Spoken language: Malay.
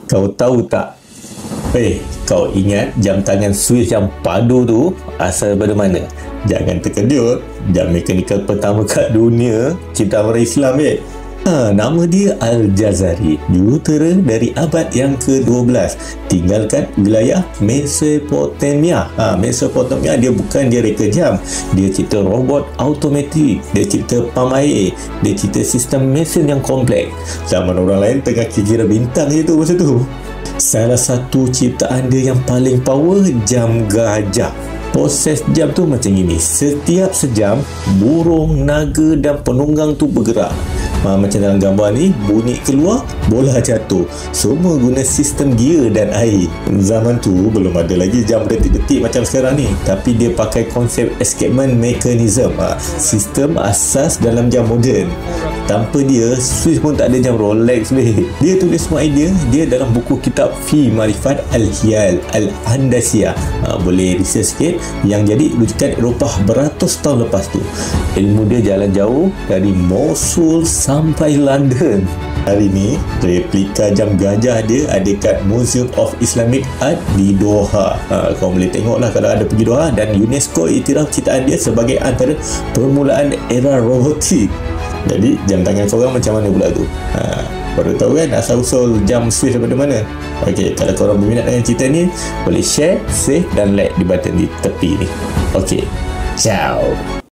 Kau tahu tak? Kau ingat jam tangan Swiss yang padu tu asal daripada mana? Jangan terkejut, jam mekanikal pertama kat dunia ciptaan orang Islam nama dia Al-Jazari, jurutera dari abad yang ke-12, tinggalkan wilayah Mesopotamia. Mesopotamia dia bukan dia reka jam, dia cipta robot automatik, dia cipta pam air, dia cipta sistem mesin yang kompleks. Zaman orang lain tengah kira bintang je tu masa tu. Salah satu ciptaan dia yang paling power, jam gajah. Proses jam tu macam ini. Setiap sejam, burung, naga dan penunggang tu bergerak. Macam dalam gambar ni, bunyi keluar, bola jatuh. Semua guna sistem gear dan air. Zaman tu belum ada lagi jam detik-detik macam sekarang ni, tapi dia pakai konsep escapement mechanism, sistem asas dalam jam moden. Tanpa dia, Swiss pun tak ada jam Rolex boleh. Dia tulis semua idea dia dalam buku kitab Fi Marifat Al-Hiyal Al-Handasiyah. Boleh research sikit. Yang jadi rujukan Eropah beratus tahun lepas tu. Ilmu dia jalan jauh dari Mosul sampai London. Hari ni, replika jam gajah dia ada kat Museum of Islamic Art di Doha. Kau boleh tengoklah kalau ada pergi Doha. Dan UNESCO iktiraf ciptaan dia sebagai antara permulaan era robotik. Jadi jam tangan korang macam mana pula tu? Baru tahu kan asal-usul jam Swiss daripada mana? Okey, kalau korang berminat dengan cerita ni, boleh share, save dan like di button di tepi ni. Okey, ciao.